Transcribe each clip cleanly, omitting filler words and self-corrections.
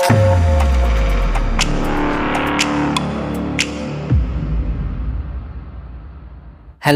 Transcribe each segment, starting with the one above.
Hello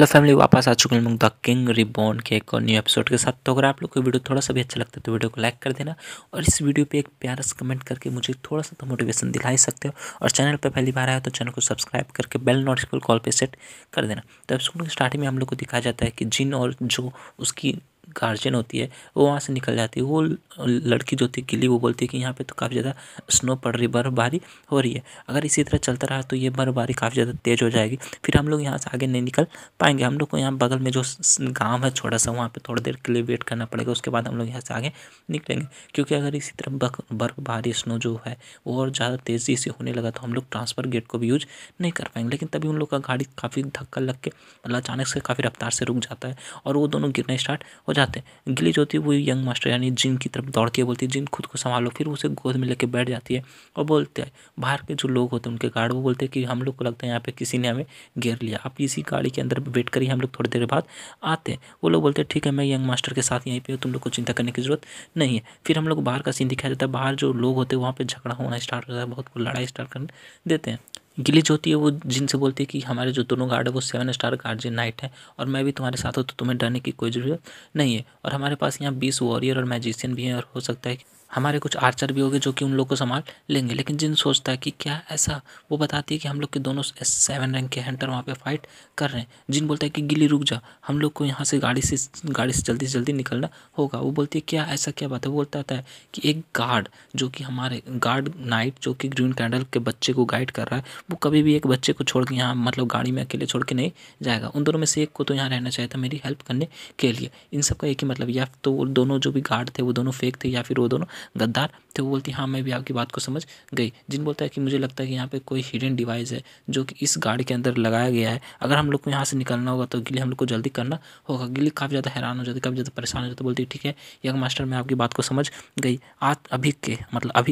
family, वापस आ चुके हैं द किंग रिबॉर्न के एक और न्यू एपिसोड के साथ। तो अगर आप लोग को वीडियो थोड़ा सा भी अच्छा लगता है तो वीडियो को लाइक कर देना और इस वीडियो पे एक प्यारा सा कमेंट करके मुझे थोड़ा सा तो मोटिवेशन दिला ही सकते हो। और चैनल पे पहली बार आया तो चैनल को सब्सक्राइब करके बेल नोटिफिकेशन कॉल पे सेट कर देना। तो एपिसोड के स्टार्टिंग में हम लोग को दिखाया जाता है कि जिन और जो उसकी गार्जियन होती है वो वहाँ से निकल जाती है। वो लड़की जो थी गिली, वो बोलती है कि यहाँ पे तो काफ़ी ज़्यादा स्नो पड़ रही, बर्फबारी हो रही है, अगर इसी तरह चलता रहा तो ये बर्फबारी काफ़ी ज़्यादा तेज़ हो जाएगी, फिर हम लोग यहाँ से आगे नहीं निकल पाएंगे। हम लोग को यहाँ बगल में जो गांव है छोटा सा, वहाँ पे थोड़ी देर के लिए वेट करना पड़ेगा, उसके बाद हम लोग यहाँ से आगे निकलेंगे। क्योंकि अगर इसी तरह बर्फबारी स्नो जो है वो और ज़्यादा तेज़ी से होने लगा तो हम लोग ट्रांसफ़र गेट को भी यूज नहीं कर पाएंगे। लेकिन तभी उन लोग का गाड़ी काफ़ी धक्का लग के मतलब अचानक से काफ़ी रफ्तार से रुक जाता है और वो दोनों गिरना स्टार्ट हो जाते हैं। गिली जो होती है वो यंग मास्टर यानी जिन की तरफ दौड़ती है, बोलती है जिन खुद को संभालो, फिर उसे गोद में लेके बैठ जाती है और बोलते हैं बाहर के जो लोग होते हैं उनके गार्ड, वो बोलते हैं कि हम लोग को लगता है यहाँ पे किसी ने हमें घेर लिया, आप इसी गाड़ी के अंदर वेट करिए, हम लोग थोड़ी देर बाद आते हैं। वो लोग बोलते हैं ठीक है, मैं यंग मास्टर के साथ यहीं पे हूँ, तुम लोग को चिंता करने की जरूरत नहीं है। फिर हम लोग बाहर का सीन दिखाया जाता है, बाहर जो लोग होते हैं वहाँ पे झगड़ा होना स्टार्ट होता है, बहुत लड़ाई स्टार्ट कर देते हैं। गिली जो होती है वो जिनसे बोलती है कि हमारे जो दोनों गार्ड है वो 7 स्टार गार्जियन नाइट है और मैं भी तुम्हारे साथ हूँ, तो तुम्हें डरने की कोई ज़रूरत नहीं है। और हमारे पास यहाँ 20 वॉरियर और मैजिशियन भी हैं और हो सकता है कि हमारे कुछ आर्चर भी होंगे जो कि उन लोग को संभाल लेंगे। लेकिन जिन सोचता है कि क्या ऐसा, वो बताती है कि हम लोग के दोनों 7 रैंक के हंटर वहाँ पे फाइट कर रहे हैं। जिन बोलता है कि गिली रुक जा, हम लोग को यहाँ से गाड़ी से जल्दी निकलना होगा। वो बोलती है क्या ऐसा क्या बात है। वो बोलता है कि एक गार्ड जो कि हमारे गार्ड नाइट जो कि ग्रीन कैंडल के बच्चे को गाइड कर रहा है, वो कभी भी एक बच्चे को छोड़ के यहाँ मतलब गाड़ी में अकेले छोड़ के नहीं जाएगा। उन दोनों में से एक को तो यहाँ रहना चाहिए था मेरी हेल्प करने के लिए। इन सब का एक ही मतलब, या तो वो दोनों जो भी गार्ड थे वो दोनों फेक थे या फिर वो दोनों गद्दार थे। वो बोलती हाँ मैं भी आपकी बात को समझ गई। जिन बोलता है कि मुझे लगता है कि यहाँ पे कोई हिडन डिवाइस है जो कि इस गाड़ी के अंदर लगाया गया है, अगर हम लोग को यहाँ से निकलना होगा तो गिली हम लोग को जल्दी करना होगा। गिली काफ़ी ज़्यादा हैरान हो जाती, काफ़ी ज़्यादा परेशान हो जाती, बोलती ठीक है यंग मास्टर मैं आपकी बात को समझ गई। आज अभी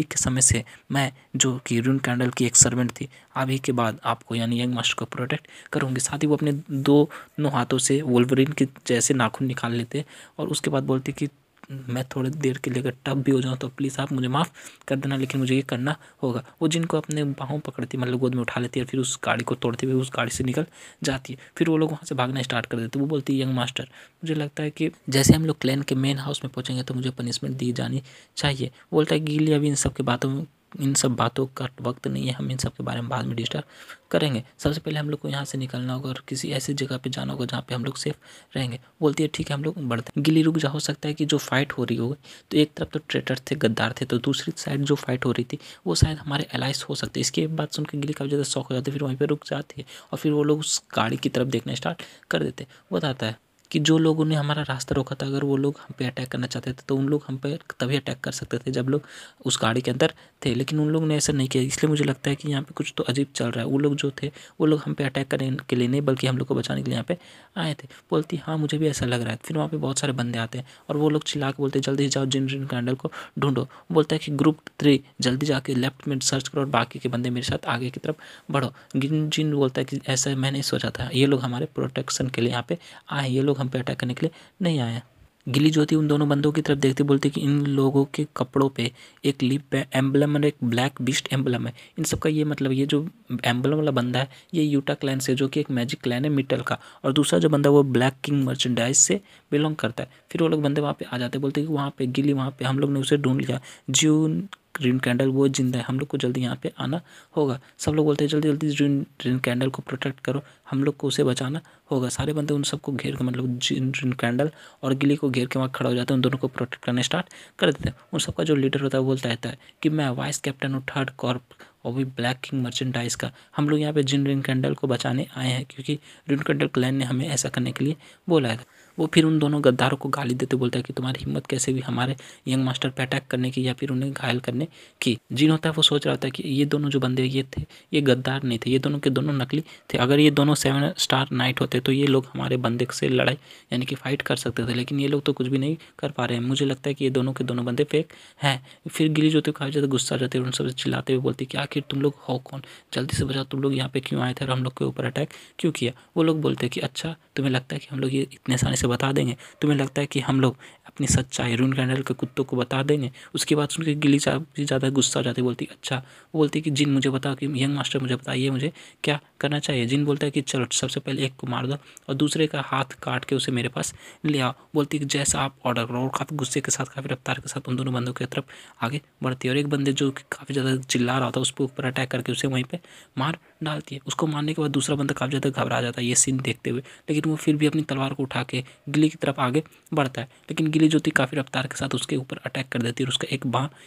के समय से मैं जो कि रून कैंडल की एक सर्वेंट थी, अभी के बाद आपको यानी यंग मास्टर को प्रोटेक्ट करूँगी। साथ ही वो अपने दोनों हाथों से वोल्वरिन के जैसे नाखून निकाल लेते और उसके बाद बोलती कि मैं थोड़ी देर के लिए अगर टफ भी हो जाऊँ तो प्लीज़ आप मुझे माफ़ कर देना, लेकिन मुझे ये करना होगा। वो जिनको अपने बाहों पकड़ती मतलब गोद में उठा लेती है और फिर उस गाड़ी को तोड़ते हुए उस गाड़ी से निकल जाती है। फिर वो लोग वहाँ से भागना स्टार्ट कर देते। वो बोलती है यंग मास्टर मुझे लगता है कि जैसे हम लोग क्लैन के मेन हाउस में पहुँचेंगे तो मुझे पनिशमेंट दी जानी चाहिए। बोलता है गिली अभी इन सब बातों का वक्त नहीं है, हम इन सब के बारे में बाद में डिस्कस करेंगे। सबसे पहले हम लोग को यहाँ से निकलना होगा और किसी ऐसी जगह पे जाना होगा जहाँ पे हम लोग सेफ रहेंगे। बोलती है ठीक है हम लोग बढ़ते हैं। गिली रुक जा, हो सकता है कि जो फाइट हो रही हो तो एक तरफ तो ट्रेटर थे, गद्दार थे, तो दूसरी साइड जो फाइट हो रही थी वो शायद हमारे एलाइस हो सकते हैं। इसकी बात सुनकर गिली काफ़ी ज़्यादा शौक हो जाती है, फिर वहीं पर रुक जाती है और फिर वो लोग उस गाड़ी की तरफ देखना स्टार्ट कर देते। वो बताता है कि जो लोगों ने हमारा रास्ता रोका था, अगर वो लोग हम पे अटैक करना चाहते थे तो उन लोग हम पे तभी अटैक कर सकते थे जब लोग उस गाड़ी के अंदर थे, लेकिन उन लोग ने ऐसा नहीं किया। इसलिए मुझे लगता है कि यहाँ पे कुछ तो अजीब चल रहा है। वो लोग जो थे वो लोग हम पे अटैक करने के लिए नहीं बल्कि हम लोग को बचाने के लिए यहाँ पे आए थे। बोलती हाँ मुझे भी ऐसा लग रहा है। फिर वहाँ पे बहुत सारे बंदे आते हैं और वो लोग चिल्ला के बोलते हैं जल्दी जाओ जिन कैंडल को ढूंढो। बोलता है कि ग्रुप 3 जल्दी जाके लेफ्ट में सर्च करो और बाकी के बंदे मेरे साथ आगे की तरफ बढ़ो। जिन बोलता है कि ऐसा मैं नहीं सोचा था, ये लोग हमारे प्रोटेक्शन के लिए यहाँ पे आए, ये लोग हम पे अटैक करने के लिए नहीं आए हैं। गिली जो थी उन दोनों बंदों की तरफ देखते बोलती कि इन लोगों के कपड़ों पे एक लिप एम्बलम और एक ब्लैक बिस्ट एम्बलम है। इन सब का ये मतलब, ये जो एम्बलम वाला बंदा है ये यूटा क्लैन से, जो कि एक मैजिक क्लैन है मिटल का, और दूसरा जो बंदा वो ब्लैक किंग मर्चेंडाइज से बिलोंग करता है। फिर वो लोग बंदे वहाँ पे आ जाते, बोलते कि वहाँ पे गिली, वहाँ पे हम लोग ने उसे ढूंढ लिया, जून ग्रीन कैंडल वो जिंदा है, हम लोग को जल्दी यहाँ पे आना होगा। सब लोग बोलते हैं जल्दी जल्दी ग्रीन कैंडल को प्रोटेक्ट करो, हम लोग को उसे बचाना होगा। सारे बंदे उन सबको घेर के मतलब ग्रीन कैंडल और गिली को घेर के वहाँ खड़ा हो जाते हैं, उन दोनों को प्रोटेक्ट करने स्टार्ट कर देते हैं। उन सबका जो लीडर होता है वो बोलता रहता है कि मैं वाइस कैप्टन हूँ 3rd कॉर्प और भी ब्लैक किंग मर्चेंडाइज का, हम लोग यहाँ पे ग्रीन कैंडल को बचाने आए हैं क्योंकि ग्रीन कैंडल क्लैन ने हमें ऐसा करने के लिए बोला है। वो फिर उन दोनों गद्दारों को गाली देते बोलता है कि तुम्हारी हिम्मत कैसे भी हमारे यंग मास्टर पे अटैक करने की या फिर उन्हें घायल करने की। जिन होता है वो सोच रहा होता है कि ये दोनों जो बंदे ये थे ये गद्दार नहीं थे, ये दोनों के दोनों नकली थे। अगर ये दोनों 7 स्टार नाइट होते तो ये लोग हमारे बंदे से लड़ाई यानी कि फाइट कर सकते थे, लेकिन ये लोग तो कुछ भी नहीं कर पा रहे हैं। मुझे लगता है कि ये दोनों के दोनों बंदे फेक हैं। फिर गिली जो थे काफ़ी ज़्यादा गुस्सा आ जाते हैं, उन सबसे चिल्लाते हुए बोलते कि आखिर तुम लोग हो कौन, जल्दी से बजाओ, तुम लोग यहाँ पे क्यों आए थे और हम लोग के ऊपर अटैक क्यों किया। वो लोग बोलते हैं कि अच्छा तुम्हें लगता है कि हम लोग ये इतने आसानी से बता देंगे, तुम्हें लगता है कि हम लोग अपनी सच्चाई रून कैंडल के कुत्तों को बता देंगे। उसके बाद सुन के गिली काफ़ी ज़्यादा गुस्सा हो जाती है, बोलती अच्छा, वो बोलती है कि जिन मुझे बताओ कि यंग मास्टर मुझे बताइए मुझे क्या करना चाहिए। जिन बोलता है कि चलो सबसे पहले एक को मार दो और दूसरे का हाथ काट के उसे मेरे पास ले आओ। बोलती है कि जैसा आप ऑर्डर करो, और काफ़ी गुस्से के साथ काफ़ी रफ्तार के साथ उन दोनों बंदों की तरफ आगे बढ़ती है। और एक बंदे जो काफ़ी ज़्यादा चिल्ला रहा था उसके ऊपर अटैक करके उसे वहीं पे मार डालती है। उसको मारने के बाद दूसरा बंदा काफ़ी ज़्यादा घबरा जाता है ये सीन देखते हुए, लेकिन वो फिर भी अपनी तलवार को उठा के गिली की तरफ आगे बढ़ता है। लेकिन गिली जो थी काफ़ी रफ्तार के साथ उसके ऊपर अटैक कर देती है और उसका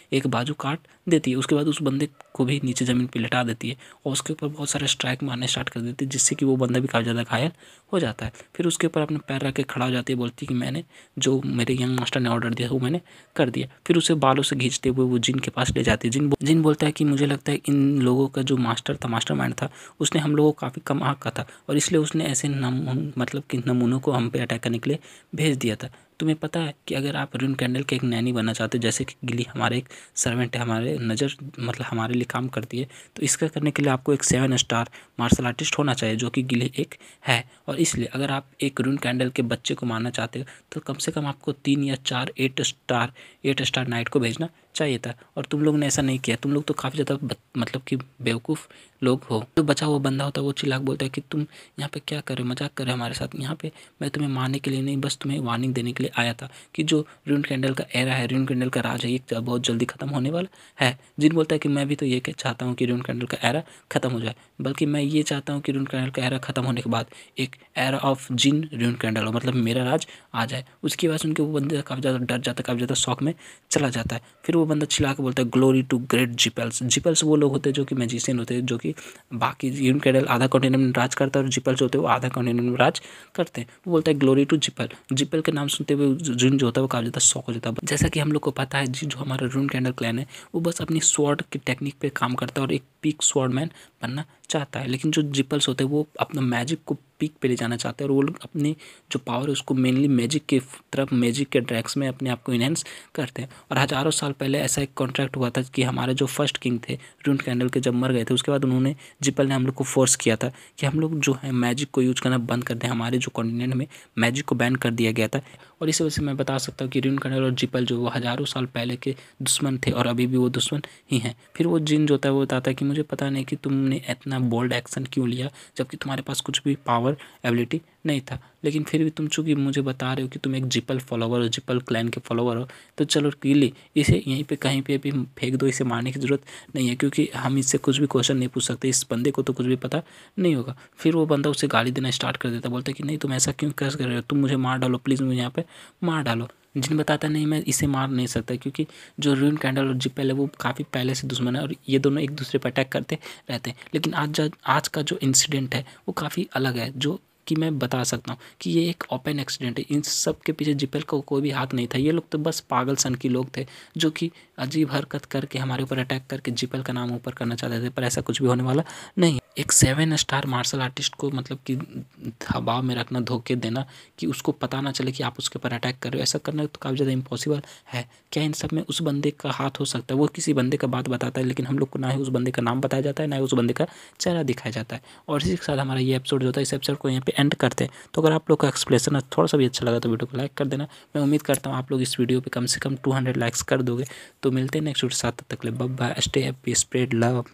एक बाजू काट देती है। उसके बाद उस बंदे को भी नीचे ज़मीन पर लेटा देती है और उसके ऊपर बहुत सारे स्ट्राइक मारने स्टार्ट कर देती है, जिससे कि वो बंदा भी काफ़ी ज़्यादा घायल हो जाता है। फिर उसके ऊपर अपने पैर रख के खड़ा हो जाती है, बोलती है कि मैंने जो मेरे यंग मास्टर ने ऑर्डर दिया वो मैंने कर दिया। फिर उसे बालों से खींचते हुए वो जिन के पास ले जाती है। जिन बोलता है कि मुझे लगता है इन लोगों का जो मास्टर था, मास्टरमाइंड था, उसने हम लोगों को काफ़ी कम आँख का था और इसलिए उसने ऐसे मतलब कि नमूनों को हम पे अटैक करने के लिए भेज दिया था। तुम्हें पता है कि अगर आप रून कैंडल के एक नैनी बनना चाहते हो, जैसे कि गिली हमारे एक सर्वेंट है, हमारे नज़र मतलब हमारे लिए काम करती है, तो इसका करने के लिए आपको एक 7 स्टार मार्शल आर्टिस्ट होना चाहिए, जो कि गिली एक है। और इसलिए अगर आप एक रून कैंडल के बच्चे को मारना चाहते हो तो कम से कम आपको 3 या 4 8 स्टार नाइट को भेजना चाहिए था। और तुम लोग ने ऐसा नहीं किया। तुम लोग तो काफ़ी ज़्यादा मतलब कि बेवकूफ़ लोग हो। जो बचा हुआ बंदा होता है वो चिल्ला के बोलता है कि तुम यहाँ पे क्या कर रहे हो, मजाक कर रहे हो हमारे साथ। यहाँ पे मैं तुम्हें मारने के लिए नहीं, बस तुम्हें वार्निंग देने के लिए आया था कि जो रून कैंडल का एरा है, रून कैंडल का राज है, ये बहुत जल्दी ख़त्म होने वाला है। जिन बोलता है कि मैं भी तो ये चाहता हूँ कि रून कैंडल का एरा ख़त्म हो जाए, बल्कि मैं ये चाहता हूँ कि रून कैंडल का एरा ख़त्म होने के बाद एक एरा ऑफ जिन रून कैंडल हो, मतलब मेरा राज आ जाए। उसकी बात सुन के वो बंदा काफ़ी ज़्यादा डर जाता है, काफ़ी ज़्यादा शौक में चला जाता है। फिर वो बंदा चिल्ला के बोलता है ग्लोरी टू ग्रेट जिपल्स। जिपल्स वो लोग होते हैं जो कि मैजिशियन होते हैं, जो कि बाकी रून कैंडल आधा कॉन्टिनेंट में राज करता है और जिपल्स होते हैं वो आधा कॉन्टिनेंट में राज करते हैं। वो बोलता है ग्लोरी टू जिपल। जिपल के नाम सुनते हुए जिन जो होता है वो काफ़ी ज़्यादा शौक हो जाता है। जैसा कि हम लोग को पता है जो हमारा रून कैंडल क्लैन है वो बस अपनी स्वॉर्ड की टेक्निक पे काम करता है और एक पीक स्वॉर्डमैन बनना चाहता है। लेकिन जो जिपल्स होते हैं वो अपना मैजिक को पीक पे ले जाना चाहते हैं और वो लोग अपनी जो पावर है उसको मेनली मैजिक की तरफ, मैजिक के ट्रैक्स में अपने आप को इनहेंस करते हैं। और हज़ारों साल पहले ऐसा एक कॉन्ट्रैक्ट हुआ था कि हमारे जो फर्स्ट किंग थे रून कैंडल के, जब मर गए थे उसके बाद उन्होंने जिपल ने हम लोग को फोर्स किया था कि हम लोग जो है मैजिक को यूज करना बंद कर दें। हमारे जो कॉन्टिनेंट में मैजिक को बैन कर दिया गया था और इस वजह से मैं बता सकता हूँ कि रून कैंडल और जिपल जो वो हज़ारों साल पहले के दुश्मन थे और अभी भी वो दुश्मन ही हैं। फिर वो जिन जो होता है वो बताता है कि मुझे पता नहीं कि तुमने इतना बोल्ड एक्शन क्यों लिया जबकि तुम्हारे पास कुछ भी पावर एबिलिटी नहीं था, लेकिन फिर भी तुम चूँकि मुझे बता रहे हो कि तुम एक जिपल फॉलोवर हो, जिपल क्लैन के फॉलोवर हो, तो चलो गिली इसे यहीं पे कहीं पे भी फेंक दो, इसे मारने की ज़रूरत नहीं है क्योंकि हम इससे कुछ भी क्वेश्चन नहीं पूछ सकते, इस बंदे को तो कुछ भी पता नहीं होगा। फिर वो बंदा उसे गाली देना स्टार्ट कर देता, बोलता है कि नहीं तुम ऐसा क्यों कर रहे हो, तुम मुझे मार डालो प्लीज़, मुझे यहाँ पे मार डालो। जिन बताता नहीं मैं इसे मार नहीं सकता क्योंकि जो रून कैंडल और जिपल है वो काफ़ी पहले से दुश्मन है और ये दोनों एक दूसरे पर अटैक करते रहते हैं। लेकिन आज का जो इंसिडेंट है वो काफ़ी अलग है, जो कि मैं बता सकता हूँ कि ये एक ओपन एक्सीडेंट है। इन सब के पीछे जिपल का कोई भी हाथ नहीं था। ये लोग तो बस पागल सन के लोग थे जो कि अजीब हरकत करके हमारे ऊपर अटैक करके जिपल का नाम ऊपर करना चाहते थे, पर ऐसा कुछ भी होने वाला नहीं। एक 7 स्टार मार्शल आर्टिस्ट को मतलब कि दबाव में रखना, धोखे देना कि उसको पता ना चले कि आप उसके ऊपर अटैक कर रहे हो, ऐसा करना तो काफ़ी ज़्यादा इम्पॉसिबल है। क्या इन सब में उस बंदे का हाथ हो सकता है? वो किसी बंदे का बात बताता है लेकिन हम लोग को ना ही उस बंदे का नाम बताया जाता है ना ही उस बंदे का चेहरा दिखाया जाता है। और इसी के साथ हमारा ये एपिसोड जो होता है इस एपिसोड को यहाँ पे एंड करते हैं। तो अगर आप लोग का एक्सप्लेनेशन थोड़ा सा भी अच्छा लगा तो वीडियो को लाइक कर देना। मैं उम्मीद करता हूँ आप लोग इस वीडियो पे कम से कम 200 लाइक्स कर दोगे। तो मिलते हैं नेक्स्ट वीडियो साथ, तब तक के लिए bye bye, stay happy, spread love.